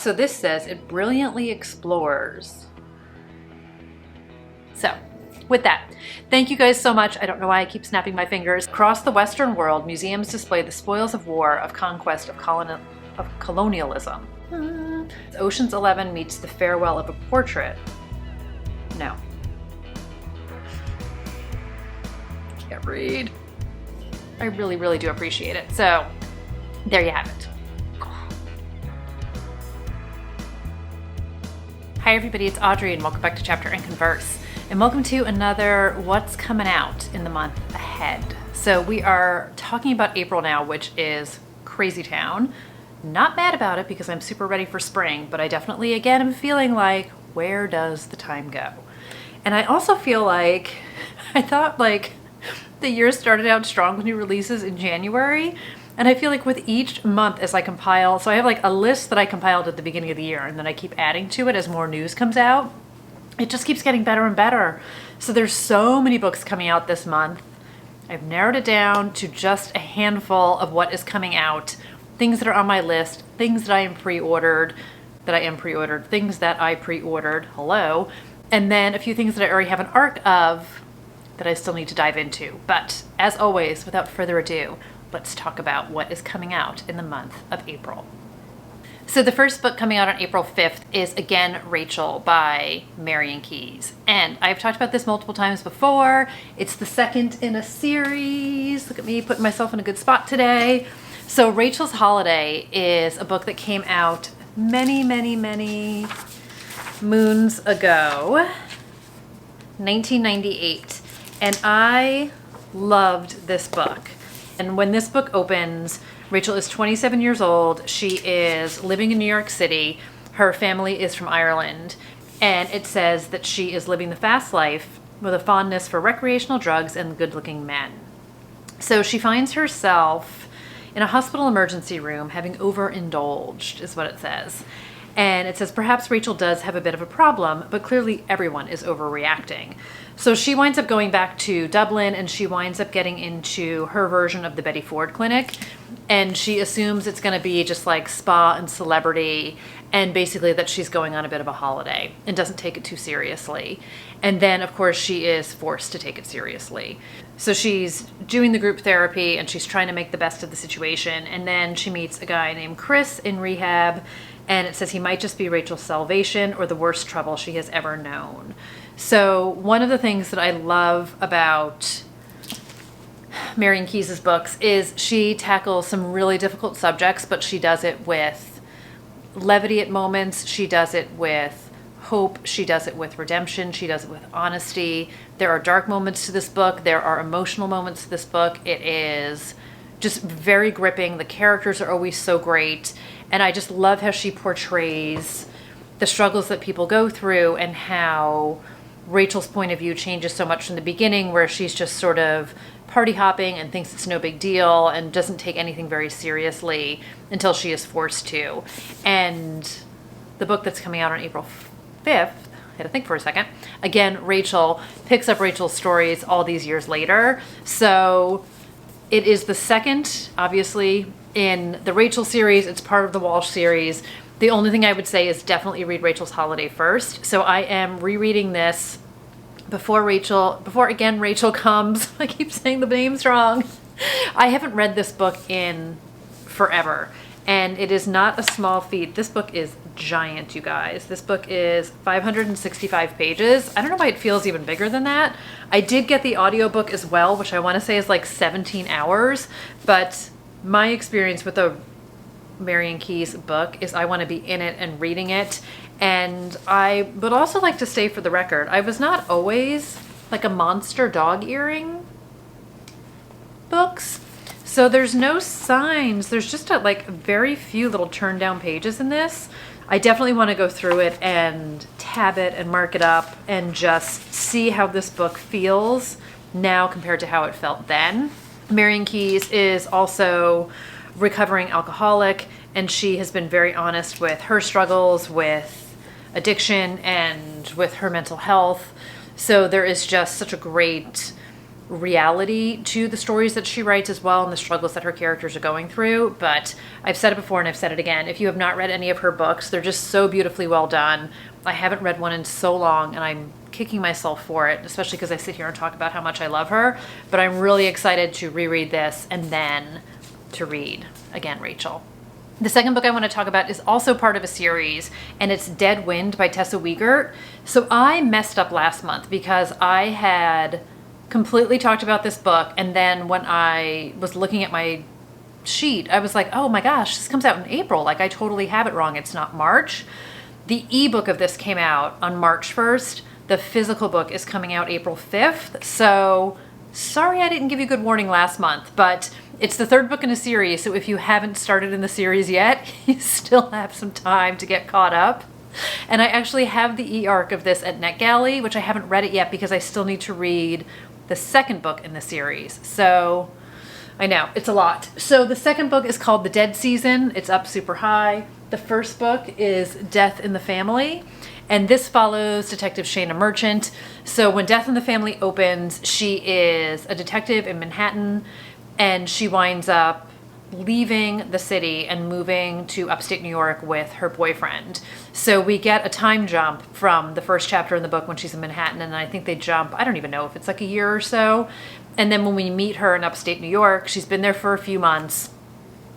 So this says it brilliantly explores. So with that, thank you guys so much. I don't know why I keep snapping my fingers. Across the Western world, museums display the spoils of war, of conquest, of colonialism. Ocean's 11 meets the farewell of a portrait. No. Can't read. I really, really do appreciate it. So there you have it. Hi everybody, it's Audrey and welcome back to Chapter and Converse. And welcome to another what's coming out in the month ahead. So we are talking about April now, which is crazy town. Not mad about it because I'm super ready for spring, but I definitely, again, am feeling like, where does the time go? And I also feel like, I thought like the year started out strong with new releases in January. And I feel like with each month as I compile, so I have like a list that I compiled at the beginning of the year and then I keep adding to it as more news comes out. It just keeps getting better and better. So there's so many books coming out this month. I've narrowed it down to just a handful of what is coming out. Things that are on my list, things that I am pre-ordered, things that I pre-ordered, hello. And then a few things that I already have an arc of that I still need to dive into. But as always, without further ado, let's talk about what is coming out in the month of April. So the first book coming out on April 5th is again Rachel by Marian Keyes. And I've talked about this multiple times before. It's the second in a series. Look at me putting myself in a good spot today. So Rachel's Holiday is a book that came out many, many, many moons ago, 1998. And I loved this book. And when this book opens, Rachel is 27 years old. She is living in New York City. Her family is from Ireland. And it says that she is living the fast life with a fondness for recreational drugs and good-looking men. So she finds herself in a hospital emergency room having overindulged, is what it says. And it says, perhaps Rachel does have a bit of a problem, but clearly everyone is overreacting. So she winds up going back to Dublin and she winds up getting into her version of the Betty Ford Clinic. And she assumes it's going to be just like spa and celebrity and basically that she's going on a bit of a holiday and doesn't take it too seriously. And then, of course, she is forced to take it seriously. So she's doing the group therapy and she's trying to make the best of the situation. And then she meets a guy named Chris in rehab. And it says he might just be Rachel's salvation or the worst trouble she has ever known. So one of the things that I love about Marian Keyes' books is she tackles some really difficult subjects, but she does it with levity at moments. She does it with hope. She does it with redemption. She does it with honesty. There are dark moments to this book. There are emotional moments to this book. It is just very gripping. The characters are always so great. And I just love how she portrays the struggles that people go through and how Rachel's point of view changes so much from the beginning where she's just sort of party hopping and thinks it's no big deal and doesn't take anything very seriously until she is forced to. And the book that's coming out on April 5th, I had to think for a second, again, Rachel picks up Rachel's stories all these years later. So it is the second, obviously, in the Rachel series. It's part of the Walsh series. The only thing I would say is definitely read Rachel's Holiday first. So I am rereading this before again Rachel comes. I keep saying the names wrong. I haven't read this book in forever. And it is not a small feat. This book is giant, you guys. This book is 565 pages. I don't know why it feels even bigger than that. I did get the audiobook as well, which I want to say is like 17 hours. But my experience with a Marian Keyes book is I want to be in it and reading it. And I would also like to say for the record, I was not always like a monster dog earring books. So there's no signs. There's just like very few little turned down pages in this. I definitely want to go through it and tab it and mark it up and just see how this book feels now compared to how it felt then. Marian Keyes is also recovering alcoholic, and she has been very honest with her struggles with addiction and with her mental health. So there is just such a great reality to the stories that she writes as well, and the struggles that her characters are going through. But I've said it before and I've said it again. If you have not read any of her books, they're just so beautifully well done. I haven't read one in so long, and I'm kicking myself for it, especially because I sit here and talk about how much I love her. But I'm really excited to reread this and then to read again, Rachel. The second book I want to talk about is also part of a series, and it's Dead Wind by Tessa Wiegert. So I messed up last month because I had completely talked about this book, and then when I was looking at my sheet, I was like, oh my gosh, this comes out in April. Like, I totally have it wrong. It's not March. The ebook of this came out on March 1st. The physical book is coming out April 5th. So sorry I didn't give you good warning last month, but it's the third book in a series. So if you haven't started in the series yet, you still have some time to get caught up. And I actually have the e-arc of this at NetGalley, which I haven't read it yet because I still need to read the second book in the series. So I know it's a lot. So the second book is called The Dead Season. It's up super high. The first book is Death in the Family, and this follows Detective Shayna Merchant. So when Death in the Family opens, she is a detective in Manhattan, and she winds up leaving the city and moving to upstate New York with her boyfriend. So we get a time jump from the first chapter in the book when she's in Manhattan, and I think they jump, I don't even know if it's like a year or so. And then when we meet her in upstate New York, she's been there for a few months,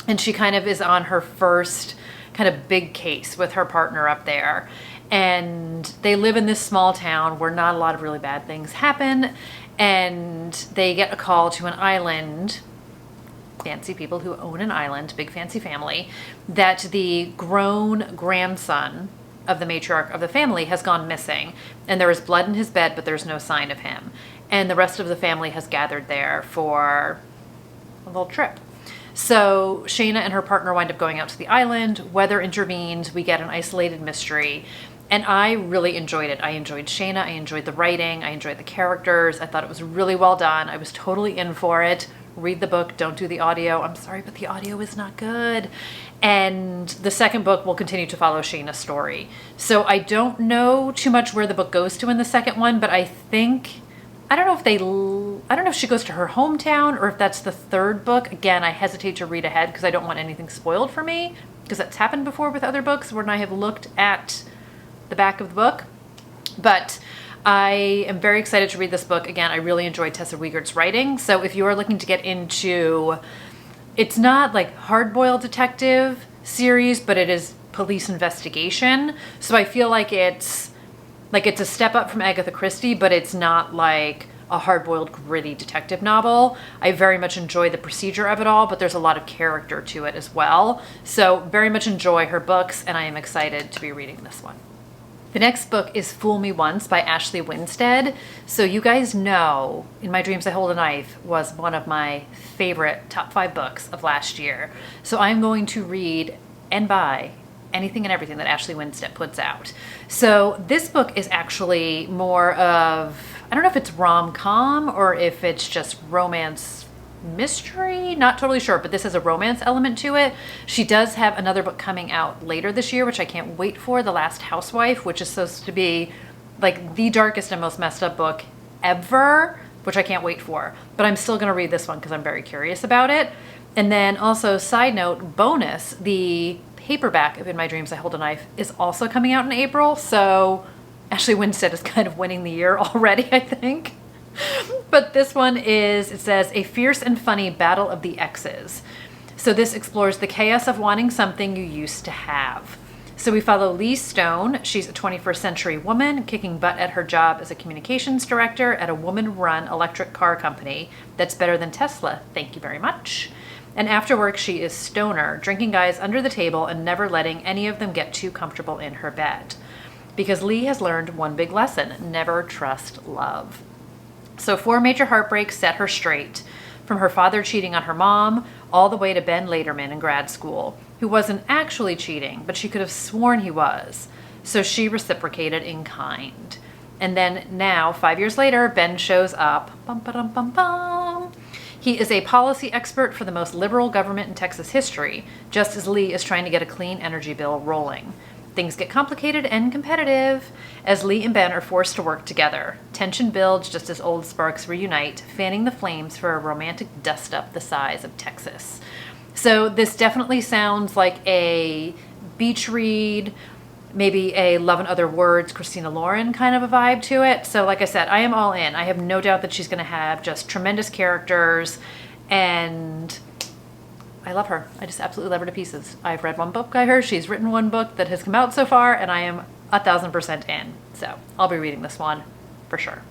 and she kind of is on her first kind of big case with her partner up there. And they live in this small town where not a lot of really bad things happen, and they get a call to an island, fancy people who own an island, big fancy family, that the grown grandson of the matriarch of the family has gone missing, and there is blood in his bed, but there's no sign of him. And the rest of the family has gathered there for a little trip. So Shayna and her partner wind up going out to the island. Weather intervenes. We get an isolated mystery. And I really enjoyed it. I enjoyed Shayna. I enjoyed the writing. I enjoyed the characters. I thought it was really well done. I was totally in for it. Read the book. Don't do the audio. I'm sorry, but the audio is not good. And the second book will continue to follow Shayna's story. So I don't know too much where the book goes to in the second one, but I think, I don't know if she goes to her hometown or if that's the third book. Again, I hesitate to read ahead because I don't want anything spoiled for me, because that's happened before with other books when I have looked at the back of the book. But I am very excited to read this book. Again, I really enjoyed Tessa Wiegert's writing. So if you are looking to get into, it's not like hard-boiled detective series, but it is police investigation. So I feel like it's a step up from Agatha Christie, but it's not like a hard-boiled, gritty detective novel. I very much enjoy the procedure of it all, but there's a lot of character to it as well. So very much enjoy her books, and I am excited to be reading this one. The next book is Fool Me Once by Ashley Winstead. So you guys know In My Dreams I Hold a Knife was one of my favorite top 5 books of last year. So I'm going to read and buy anything and everything that Ashley Winstead puts out. So this book is actually more of, I don't know if it's rom-com or if it's just romance mystery, not totally sure, but this has a romance element to it. She does have another book coming out later this year, which I can't wait for, The Last Housewife, which is supposed to be like the darkest and most messed up book ever, which I can't wait for. But I'm still going to read this one because I'm very curious about it. And then also, side note, bonus, the paperback of In My Dreams I Hold a Knife is also coming out in April. So Ashley Winstead is kind of winning the year already, I think. But this one is, it says, A Fierce and Funny Battle of the Exes. So this explores the chaos of wanting something you used to have. So we follow Lee Stone. She's a 21st century woman kicking butt at her job as a communications director at a woman-run electric car company that's better than Tesla. Thank you very much. And after work, she is stoner, drinking guys under the table and never letting any of them get too comfortable in her bed. Because Lee has learned one big lesson: never trust love. So 4 major heartbreaks set her straight, from her father cheating on her mom, all the way to Ben Lederman in grad school, who wasn't actually cheating, but she could have sworn he was. So she reciprocated in kind. And then now, 5 years later, Ben shows up. Bum, ba-dum, bum, bum. He is a policy expert for the most liberal government in Texas history, just as Lee is trying to get a clean energy bill rolling. Things get complicated and competitive as Lee and Ben are forced to work together. Tension builds just as old sparks reunite, fanning the flames for a romantic dust-up the size of Texas. So this definitely sounds like a beach read, maybe a Love in Other Words, Christina Lauren kind of a vibe to it. So like I said, I am all in. I have no doubt that she's going to have just tremendous characters, and I love her. I just absolutely love her to pieces. I've read one book by her. She's written one book that has come out so far, and I am 1,000% in. So I'll be reading this one for sure.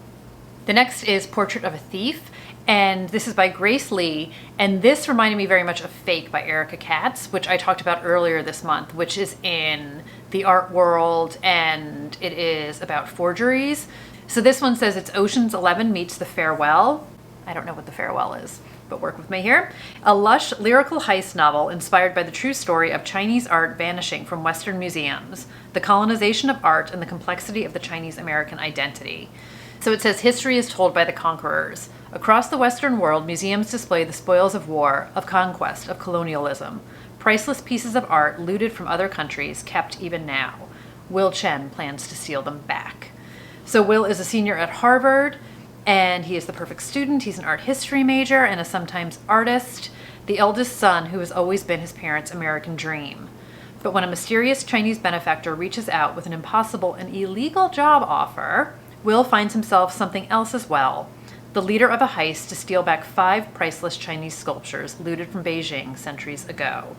The next is Portrait of a Thief, and this is by Grace Lee, and this reminded me very much of Fake by Erica Katz, which I talked about earlier this month, which is in the art world, and it is about forgeries. So this one says it's Ocean's 11 meets The Farewell. I don't know what The Farewell is, but work with me here. A lush lyrical heist novel inspired by the true story of Chinese art vanishing from Western museums, the colonization of art, and the complexity of the Chinese American identity. So it says history is told by the conquerors. Across the Western world, museums display the spoils of war, of conquest, of colonialism. Priceless pieces of art looted from other countries, kept even now. Will Chen plans to steal them back. So Will is a senior at Harvard, and he is the perfect student. He's an art history major and a sometimes artist, the eldest son who has always been his parents' American dream. But when a mysterious Chinese benefactor reaches out with an impossible and illegal job offer, Will finds himself something else as well, the leader of a heist to steal back 5 priceless Chinese sculptures looted from Beijing centuries ago.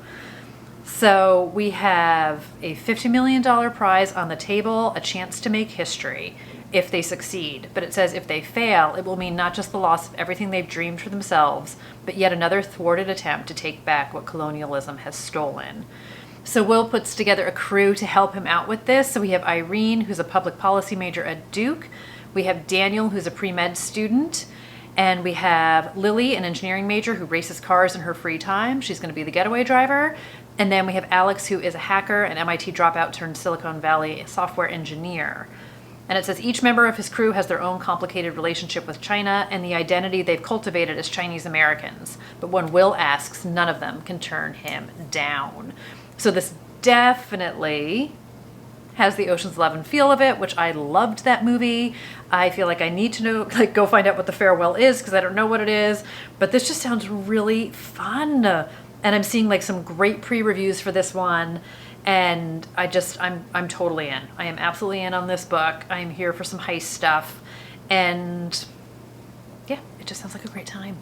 So we have a $50 million prize on the table, a chance to make history if they succeed. But it says if they fail, it will mean not just the loss of everything they've dreamed for themselves, but yet another thwarted attempt to take back what colonialism has stolen. So Will puts together a crew to help him out with this. So we have Irene, who's a public policy major at Duke. We have Daniel, who's a pre-med student. And we have Lily, an engineering major who races cars in her free time. She's going to be the getaway driver. And then we have Alex, who is a hacker, an MIT dropout turned Silicon Valley software engineer. And it says each member of his crew has their own complicated relationship with China and the identity they've cultivated as Chinese Americans. But when Will asks, none of them can turn him down. So this definitely has the Ocean's 11 feel of it, which I loved that movie. I feel like I need to know, go find out what The Farewell is because I don't know what it is. But this just sounds really fun. And I'm seeing some great pre-reviews for this one. And I'm totally in. I am absolutely in on this book. I am here for some heist stuff. And yeah, it just sounds like a great time.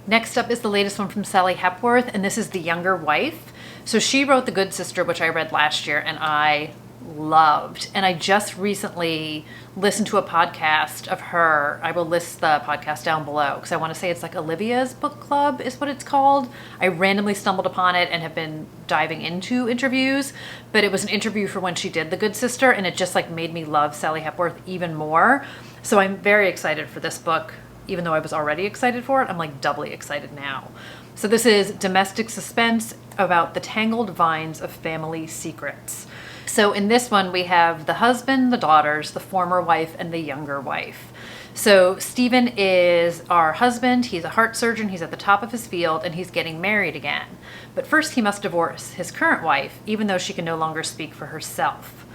Next up is the latest one from Sally Hepworth, and this is The Younger Wife. So she wrote The Good Sister, which I read last year, and I loved. And I just recently listened to a podcast of her. I will list the podcast down below because I want to say it's Olivia's book club is what it's called. I randomly stumbled upon it and have been diving into interviews, but it was an interview for when she did The Good Sister, and it just made me love Sally Hepworth even more. So I'm very excited for this book. Even though I was already excited for it, I'm doubly excited now. So this is domestic suspense about the tangled vines of family secrets. So in this one, we have the husband, the daughters, the former wife, and the younger wife. So Stephen is our husband. He's a heart surgeon. He's at the top of his field, and he's getting married again. But first, he must divorce his current wife, even though she can no longer speak for herself.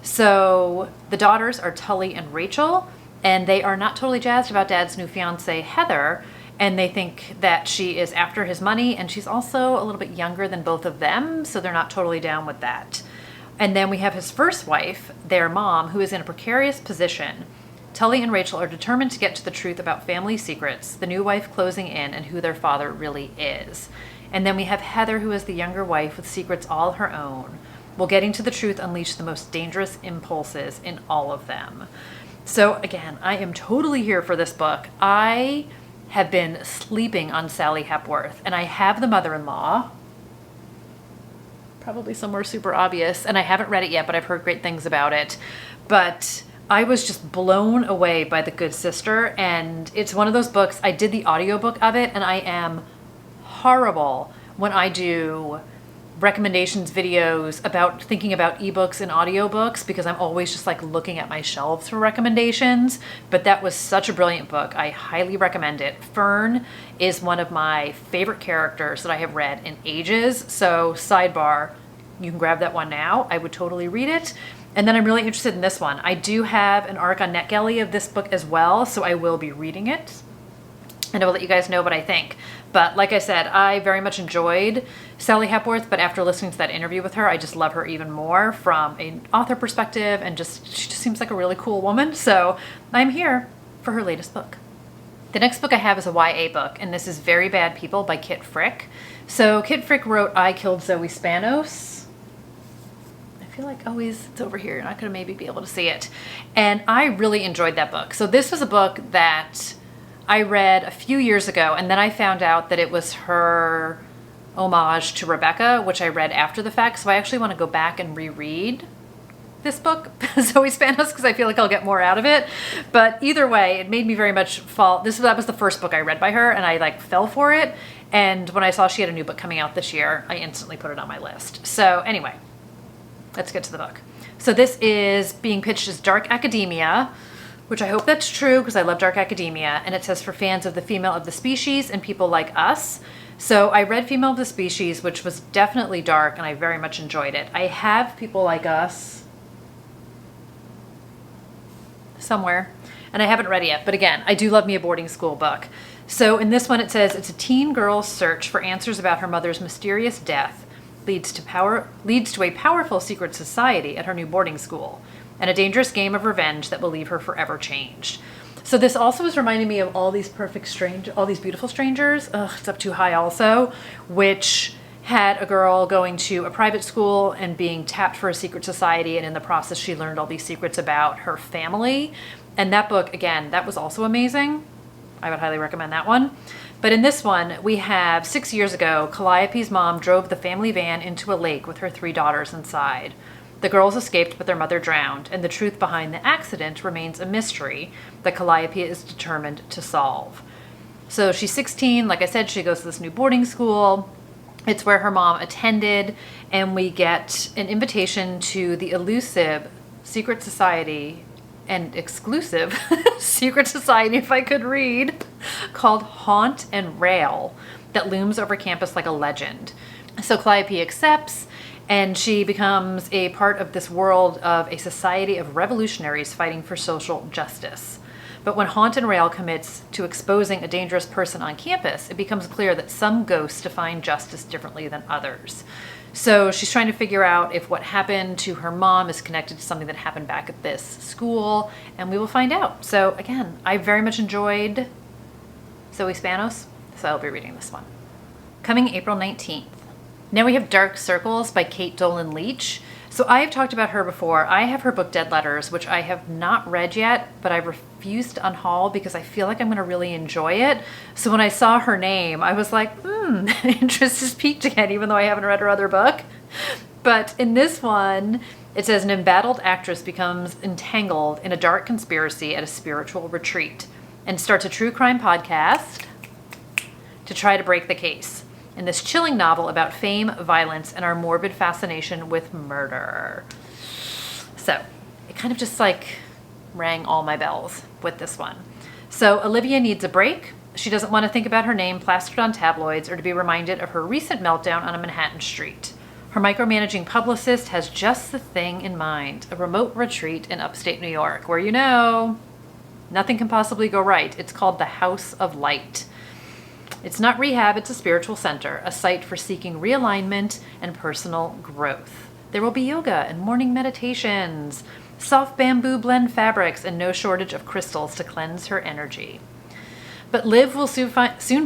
So the daughters are Tully and Rachel, and they are not totally jazzed about Dad's new fiancée, Heather, and they think that she is after his money, and she's also a little bit younger than both of them, so they're not totally down with that. And then we have his first wife, their mom, who is in a precarious position. Tully and Rachel are determined to get to the truth about family secrets, the new wife closing in, and who their father really is. And then we have Heather, who is the younger wife with secrets all her own. Will getting to the truth unleash the most dangerous impulses in all of them? So again, I am totally here for this book. I have been sleeping on Sally Hepworth, and I have The Mother-in-Law, probably somewhere super obvious, and I haven't read it yet, but I've heard great things about it. But I was just blown away by The Good Sister, and it's one of those books, I did the audiobook of it, and I am horrible when I do recommendations videos about thinking about ebooks and audiobooks because I'm always just looking at my shelves for recommendations. But that was such a brilliant book. I highly recommend it. Fern is one of my favorite characters that I have read in ages. So sidebar, you can grab that one now. I would totally read it. And then I'm really interested in this one. I do have an arc on NetGalley of this book as well, so I will be reading it. And I will let you guys know what I think. But like I said, I very much enjoyed Sally Hepworth, but after listening to that interview with her, I just love her even more from an author perspective, and she just seems like a really cool woman. So I'm here for her latest book. The next book I have is a YA book, and this is Very Bad People by Kit Frick. So Kit Frick wrote I Killed Zoe Spanos. I feel like, oh, it's over here. You're not going to maybe be able to see it. And I really enjoyed that book. So this was a book that I read a few years ago, and then I found out that it was her homage to Rebecca, which I read after the fact. So I actually want to go back and reread this book, Zoe Spanos, because I feel like I'll get more out of it. But either way, it made me very much fall. That was the first book I read by her, and I like fell for it. And when I saw she had a new book coming out this year, I instantly put it on my list. So anyway, let's get to the book. So this is being pitched as dark academia, which I hope that's true because I love dark academia. And it says for fans of the female of the species and people like us. So I read Female of the Species, which was definitely dark, and I very much enjoyed it. I have People Like Us somewhere, and I haven't read it yet. But again, I do love me a boarding school book. So in this one it says it's a teen girl's search for answers about her mother's mysterious death leads to a powerful secret society at her new boarding school, and a dangerous game of revenge that will leave her forever changed. So this also is reminding me of All These Beautiful Strangers. Ugh, it's up too high also, which had a girl going to a private school and being tapped for a secret society, and in the process she learned all these secrets about her family. And that book, again, that was also amazing. I would highly recommend that one. But in this one, we have 6 years ago, Calliope's mom drove the family van into a lake with her 3 daughters inside. The girls escaped, but their mother drowned, and the truth behind the accident remains a mystery that Calliope is determined to solve. So she's 16. Like I said, she goes to this new boarding school. It's where her mom attended, and we get an invitation to the elusive secret society and exclusive secret society, if I could read, called Haunt and Rail, that looms over campus like a legend. So Calliope accepts, and she becomes a part of this world of a society of revolutionaries fighting for social justice. But when Haunt and Rail commits to exposing a dangerous person on campus, it becomes clear that some ghosts define justice differently than others. So she's trying to figure out if what happened to her mom is connected to something that happened back at this school, and we will find out. So again, I very much enjoyed Zoe Spanos, so I'll be reading this one. Coming April 19th. Now we have Dark Circles by Kate Dolan Leach. So I have talked about her before. I have her book Dead Letters, which I have not read yet, but I refused to unhaul because I feel like I'm going to really enjoy it. So when I saw her name, I was like, interest is piqued again, even though I haven't read her other book. But in this one, it says an embattled actress becomes entangled in a dark conspiracy at a spiritual retreat and starts a true crime podcast to try to break the case. In this chilling novel about fame, violence, and our morbid fascination with murder. So it kind of just like rang all my bells with this one. So Olivia needs a break. She doesn't want to think about her name plastered on tabloids or to be reminded of her recent meltdown on a Manhattan street. Her micromanaging publicist has just the thing in mind, a remote retreat in upstate New York, where nothing can possibly go right. It's called the House of Light. It's not rehab, it's a spiritual center, a site for seeking realignment and personal growth. There will be yoga and morning meditations, soft bamboo blend fabrics, and no shortage of crystals to cleanse her energy. But Liv will soon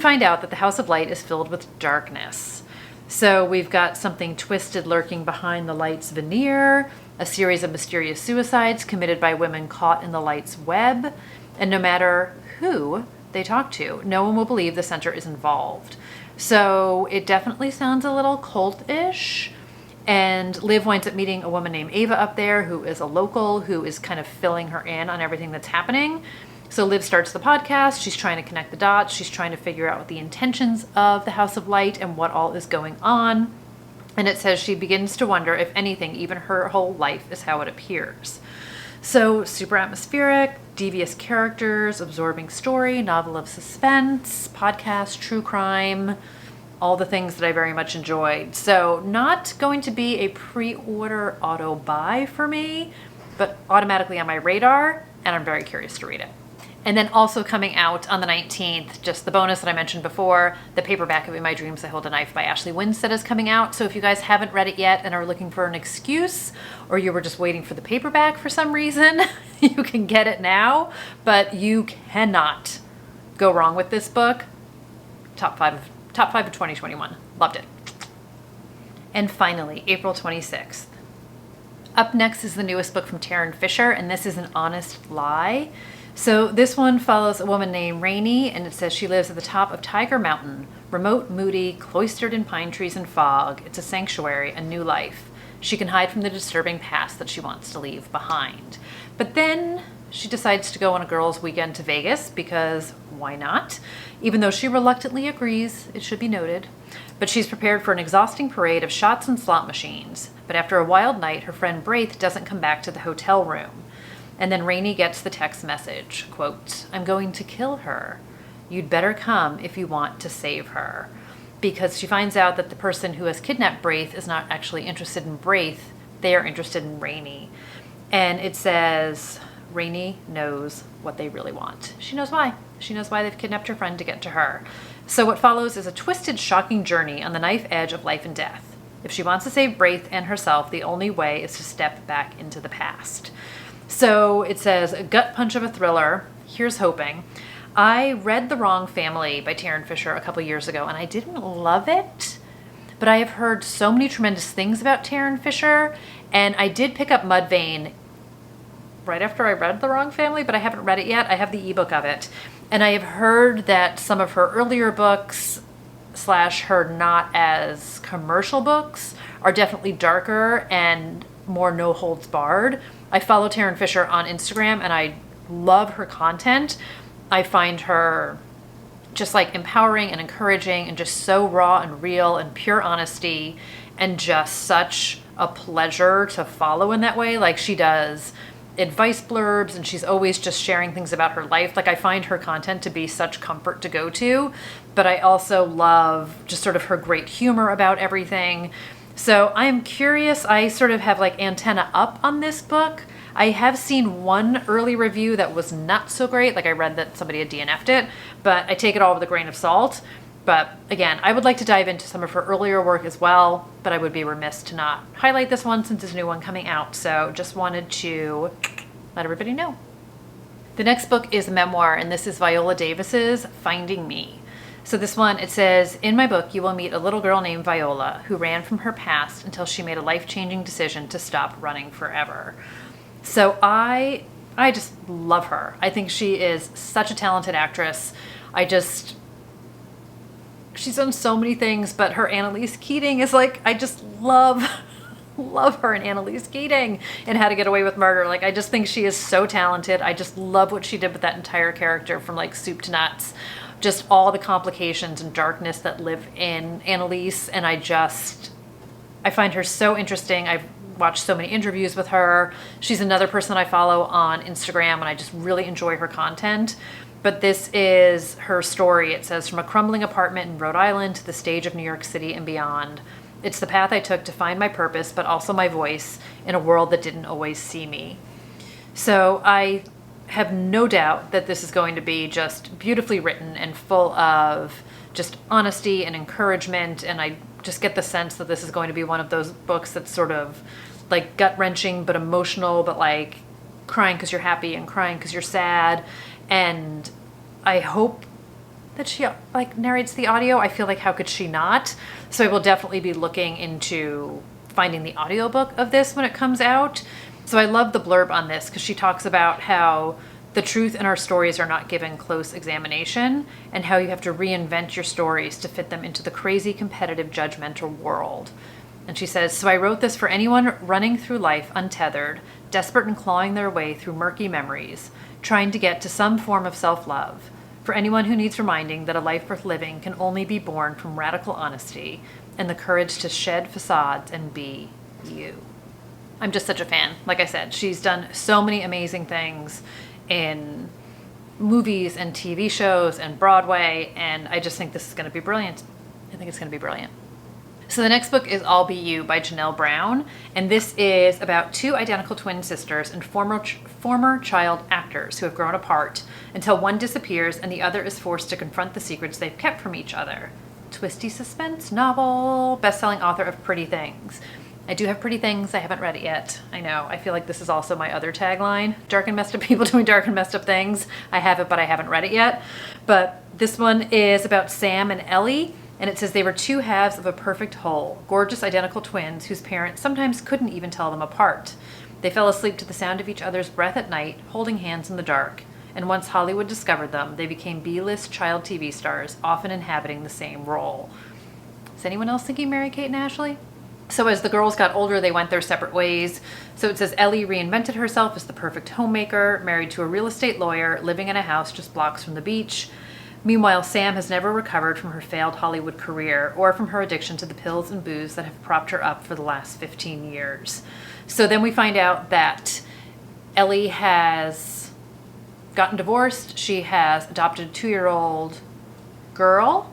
find out that the House of Light is filled with darkness. So we've got something twisted lurking behind the light's veneer, a series of mysterious suicides committed by women caught in the light's web, and no matter who they talk to, no one will believe the center is involved. So it definitely sounds a little cult-ish. And Liv winds up meeting a woman named Ava up there who is a local, who is kind of filling her in on everything that's happening. So Liv starts the podcast. She's trying to connect the dots. She's trying to figure out what the intentions of the House of Light and what all is going on. And it says she begins to wonder if anything, even her whole life, is how it appears. So super atmospheric, devious characters, absorbing story, novel of suspense, podcast, true crime. all the things that I very much enjoyed. So not going to be a pre-order auto buy for me, but automatically on my radar, and I'm very curious to read it. And then also coming out on the 19th, just the bonus that I mentioned before, the paperback of In My Dreams I Hold a Knife by Ashley Winstead is coming out. So if you guys haven't read it yet and are looking for an excuse, or you were just waiting for the paperback for some reason, you can get it now. But you cannot go wrong with this book. Top five of 2021. Loved it. And finally, April 26th. Up next is the newest book from Taryn Fisher, and this is An Honest Lie. So this one follows a woman named Rainey, and it says she lives at the top of Tiger Mountain, remote, moody, cloistered in pine trees and fog. It's a sanctuary, a new life. She can hide from the disturbing past that she wants to leave behind. But then she decides to go on a girls' weekend to Vegas because why not? Even though she reluctantly agrees, it should be noted. But she's prepared for an exhausting parade of shots and slot machines. But after a wild night, her friend Braith doesn't come back to the hotel room. And then Rainey gets the text message, quote, "I'm going to kill her. You'd better come if you want to save her." Because she finds out that the person who has kidnapped Braith is not actually interested in Braith. They are interested in Rainey. And it says, Rainey knows what they really want. She knows why. She knows why they've kidnapped her friend to get to her. So what follows is a twisted, shocking journey on the knife edge of life and death. If she wants to save Braith and herself, the only way is to step back into the past. So it says, a gut punch of a thriller. Here's hoping. I read The Wrong Family by Taryn Fisher a couple years ago, and I didn't love it, but I have heard so many tremendous things about Taryn Fisher, and I did pick up Mudvayne right after I read The Wrong Family, but I haven't read it yet. I have the ebook of it, and I have heard that some of her earlier books / her not as commercial books are definitely darker and more no holds barred. I follow Taryn Fisher on Instagram and I love her content. I find her just like empowering and encouraging and just so raw and real and pure honesty and just such a pleasure to follow in that way. Like she does advice blurbs and she's always just sharing things about her life. Like I find her content to be such comfort to go to, but I also love just sort of her great humor about everything. So I'm curious, I sort of have like antenna up on this book. I have seen one early review that was not so great. Like I read that somebody had DNF'd it, but I take it all with a grain of salt. But again, I would like to dive into some of her earlier work as well, but I would be remiss to not highlight this one since there's a new one coming out. So just wanted to let everybody know. The next book is a memoir, and this is Viola Davis's Finding Me. So this one, it says, in my book, you will meet a little girl named Viola who ran from her past until she made a life-changing decision to stop running forever. So I just love her. I think she is such a talented actress. She's done so many things, but her Annalise Keating is like, I just love her in Annalise Keating and How to Get Away with Murder. Like, I just think she is so talented. I just love what she did with that entire character from like soup to nuts. Just all the complications and darkness that live in Annalise. And I find her so interesting. I've watched so many interviews with her. She's another person I follow on Instagram and I just really enjoy her content. But this is her story. It says, from a crumbling apartment in Rhode Island to the stage of New York City and beyond. It's the path I took to find my purpose, but also my voice in a world that didn't always see me. So I have no doubt that this is going to be just beautifully written and full of just honesty and encouragement. And I just get the sense that this is going to be one of those books that's sort of like gut-wrenching, but emotional, but like crying because you're happy and crying because you're sad. And I hope that she like narrates the audio. I feel like how could she not? So I will definitely be looking into finding the audiobook of this when it comes out. So I love the blurb on this because she talks about how the truth in our stories are not given close examination and how you have to reinvent your stories to fit them into the crazy, competitive, judgmental world. And she says, so I wrote this for anyone running through life untethered, desperate and clawing their way through murky memories, trying to get to some form of self-love. For anyone who needs reminding that a life worth living can only be born from radical honesty and the courage to shed facades and be you. I'm just such a fan. Like I said, she's done so many amazing things in movies and TV shows and Broadway, and I just think this is going to be brilliant. I think it's going to be brilliant. So the next book is I'll Be You by Janelle Brown, and this is about two identical twin sisters and former child actors who have grown apart until one disappears and the other is forced to confront the secrets they've kept from each other. Twisty suspense novel, best-selling author of Pretty Things. I do have Pretty Things. I haven't read it yet. I know. I feel like this is also my other tagline. Dark and messed up people doing dark and messed up things. I have it, but I haven't read it yet. But this one is about Sam and Ellie. And it says they were two halves of a perfect whole, gorgeous identical twins whose parents sometimes couldn't even tell them apart. They fell asleep to the sound of each other's breath at night, holding hands in the dark. And once Hollywood discovered them, they became B-list child TV stars, often inhabiting the same role. Is anyone else thinking Mary-Kate and Ashley? So as the girls got older, they went their separate ways. So it says Ellie reinvented herself as the perfect homemaker, married to a real estate lawyer, living in a house just blocks from the beach. Meanwhile, Sam has never recovered from her failed Hollywood career or from her addiction to the pills and booze that have propped her up for the last 15 years. So then we find out that Ellie has gotten divorced. She has adopted a 2-year-old girl,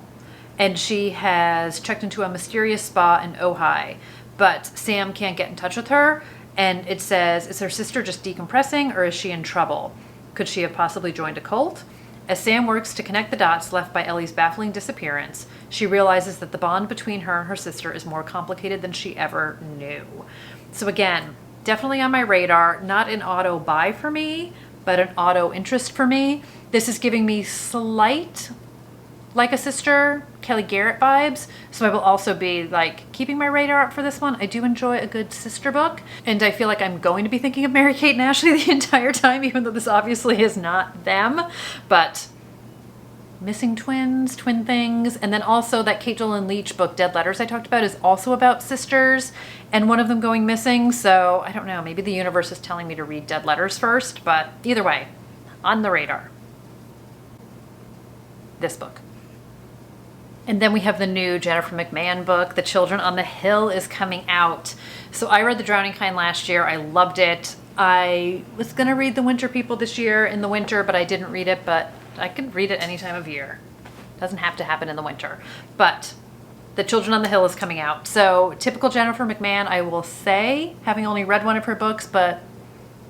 and she has checked into a mysterious spa in Ojai. But Sam can't get in touch with her, and it says, is her sister just decompressing or is she in trouble? Could she have possibly joined a cult? As Sam works to connect the dots left by Ellie's baffling disappearance, she realizes that the bond between her and her sister is more complicated than she ever knew. So again, definitely on my radar, not an auto buy for me, but an auto interest for me. This is giving me slight Like a Sister, Kelly Garrett vibes. So I will also be like keeping my radar up for this one. I do enjoy a good sister book. And I feel like I'm going to be thinking of Mary-Kate and Ashley the entire time, even though this obviously is not them. But missing twins, twin things. And then also that Kate Dolan Leach book, Dead Letters, I talked about is also about sisters and one of them going missing. So I don't know, maybe the universe is telling me to read Dead Letters first. But either way, on the radar. This book. And then we have the new Jennifer McMahon book, The Children on the Hill, is coming out. So I read The Drowning Kind last year. I loved it. I was going to read The Winter People this year in the winter, but I didn't read it. But I could read it any time of year. Doesn't have to happen in the winter. But The Children on the Hill is coming out. So typical Jennifer McMahon, I will say, having only read one of her books, but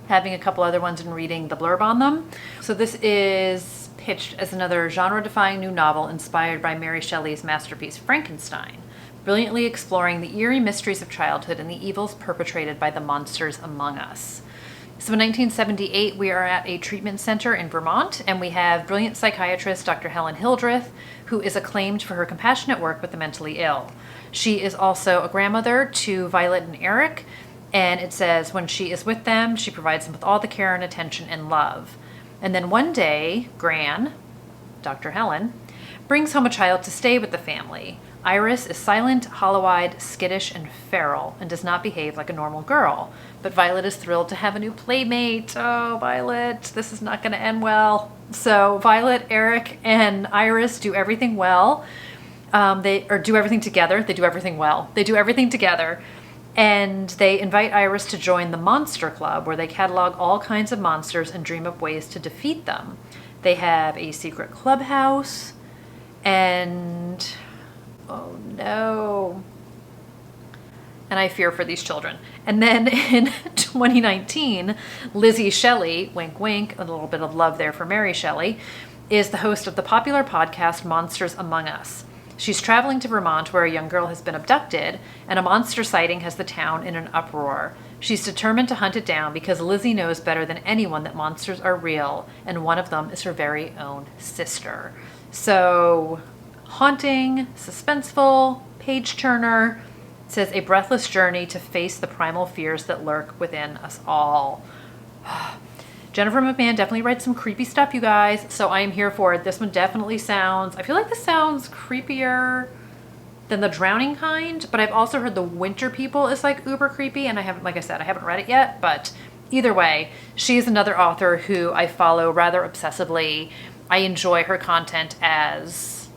having a couple other ones and reading the blurb on them. So this is pitched as another genre-defying new novel inspired by Mary Shelley's masterpiece Frankenstein, brilliantly exploring the eerie mysteries of childhood and the evils perpetrated by the monsters among us. So in 1978, we are at a treatment center in Vermont, and we have brilliant psychiatrist Dr. Helen Hildreth, who is acclaimed for her compassionate work with the mentally ill. She is also a grandmother to Violet and Eric, and it says when she is with them, she provides them with all the care and attention and love. And then one day, Gran, Dr. Helen, brings home a child to stay with the family. Iris is silent, hollow-eyed, skittish, and feral, and does not behave like a normal girl. But Violet is thrilled to have a new playmate. Oh, Violet, this is not going to end well. So Violet, Eric, and Iris do everything well. Do everything together. They do everything well. They do everything together. And they invite Iris to join the Monster Club, where they catalog all kinds of monsters and dream up ways to defeat them. They have a secret clubhouse, and oh no. And I fear for these children. And then in 2019, Lizzie Shelley, wink wink, a little bit of love there for Mary Shelley, is the host of the popular podcast Monsters Among Us. She's traveling to Vermont where a young girl has been abducted, and a monster sighting has the town in an uproar. She's determined to hunt it down because Lizzie knows better than anyone that monsters are real, and one of them is her very own sister. So, haunting, suspenseful, page-turner. It says a breathless journey to face the primal fears that lurk within us all. Jennifer McMahon definitely writes some creepy stuff, you guys, so I am here for it. This one definitely sounds, I feel like this sounds creepier than The Drowning Kind, but I've also heard The Winter People is like uber creepy, and I haven't, like I said, I haven't read it yet, but either way, she's another author who I follow rather obsessively. I enjoy her content as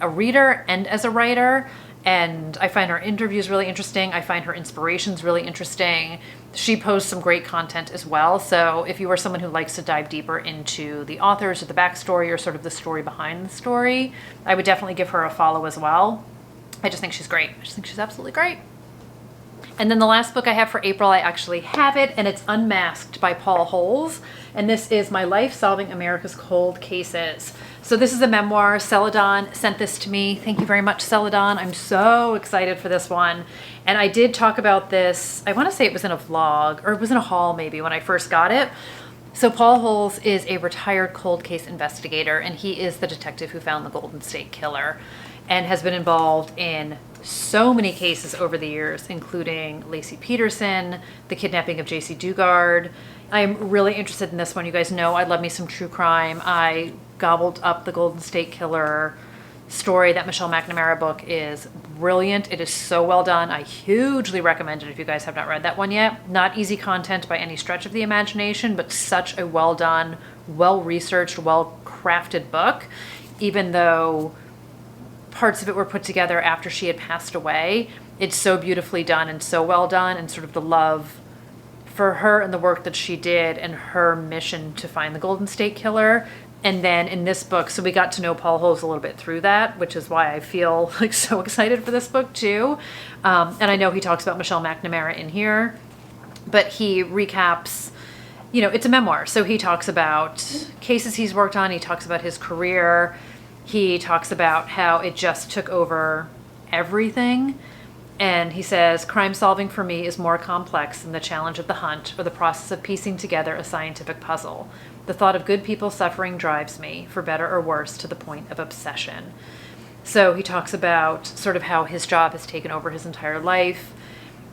a reader and as a writer, and I find her interviews really interesting. I find her inspirations really interesting. She posts some great content as well. So if you are someone who likes to dive deeper into the authors or the backstory or sort of the story behind the story, I would definitely give her a follow as well. I just think she's great. I just think she's absolutely great. And then the last book I have for April, I actually have it, and it's Unmasked by Paul Holes. And this is My Life Solving America's Cold Cases. So this is a memoir. Celadon sent this to me. Thank you very much, Celadon. I'm so excited for this one. And I did talk about this, I want to say it was in a vlog, or it was in a haul maybe when I first got it. So Paul Holes is a retired cold case investigator, and he is the detective who found the Golden State Killer and has been involved in so many cases over the years, including Lacey Peterson, the kidnapping of JC Dugard. I'm really interested in this one. You guys know I love me some true crime. I gobbled up the Golden State Killer story. That Michelle McNamara book is brilliant. It is so well done. I hugely recommend it if you guys have not read that one yet. Not easy content by any stretch of the imagination, but such a well done, well-researched, well-crafted book, even though parts of it were put together after she had passed away. It's so beautifully done and so well done, and sort of the love for her and the work that she did and her mission to find the Golden State Killer. And then in this book, so we got to know Paul Holes a little bit through that, which is why I feel like so excited for this book too. And I know he talks about Michelle McNamara in here, but he recaps, you know, it's a memoir. So he talks about cases he's worked on. He talks about his career. He talks about how it just took over everything. And he says, crime solving for me is more complex than the challenge of the hunt or the process of piecing together a scientific puzzle. The thought of good people suffering drives me, for better or worse, to the point of obsession. So he talks about sort of how his job has taken over his entire life.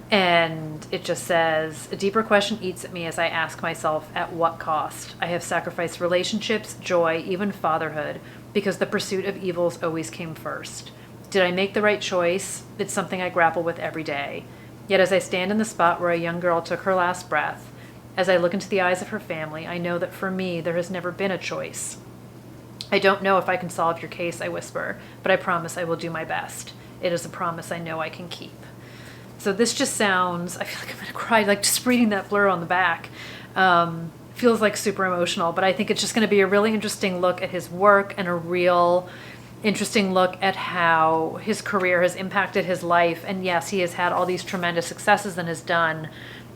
And it just says, a deeper question eats at me as I ask myself, at what cost? I have sacrificed relationships, joy, even fatherhood, because the pursuit of evils always came first. Did I make the right choice? It's something I grapple with every day. Yet as I stand in the spot where a young girl took her last breath, as I look into the eyes of her family, I know that for me, there has never been a choice. I don't know if I can solve your case, I whisper, but I promise I will do my best. It is a promise I know I can keep. So this just sounds, I feel like I'm gonna cry, like just reading that blurb on the back. Feels like super emotional, but I think it's just gonna be a really interesting look at his work and a real interesting look at how his career has impacted his life. And yes, he has had all these tremendous successes and has done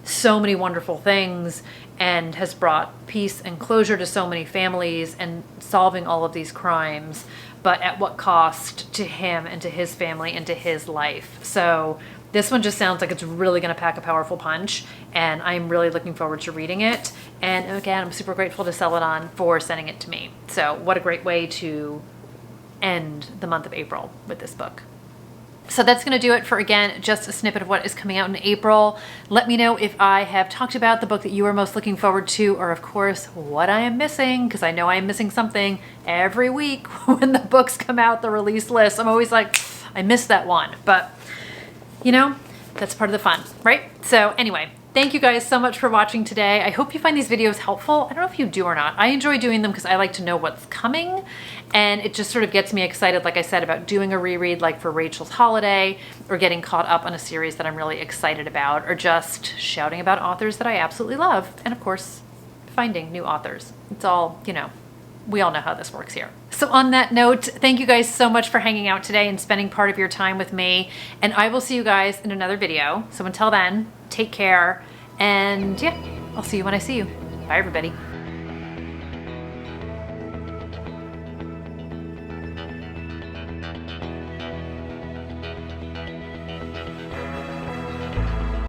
so many wonderful things and has brought peace and closure to so many families and solving all of these crimes, but at what cost to him and to his family and to his life. So this one just sounds like it's really going to pack a powerful punch, and I'm really looking forward to reading it. And again, I'm super grateful to Celadon for sending it to me. So what a great way to end the month of April with this book. So that's going to do it for, again, just a snippet of what is coming out in April. Let me know if I have talked about the book that you are most looking forward to, or of course, what I am missing, because I know I am missing something every week when the books come out, the release list. I'm always like, I missed that one, but you know, that's part of the fun, right? So anyway, thank you guys so much for watching today. I hope you find these videos helpful. I don't know if you do or not. I enjoy doing them because I like to know what's coming, and it just sort of gets me excited, like I said, about doing a reread like for Rachel's Holiday, or getting caught up on a series that I'm really excited about, or just shouting about authors that I absolutely love, and of course, finding new authors. It's all, you know, we all know how this works here. So on that note, thank you guys so much for hanging out today and spending part of your time with me. And I will see you guys in another video. So until then, take care. And yeah, I'll see you when I see you. Bye, everybody.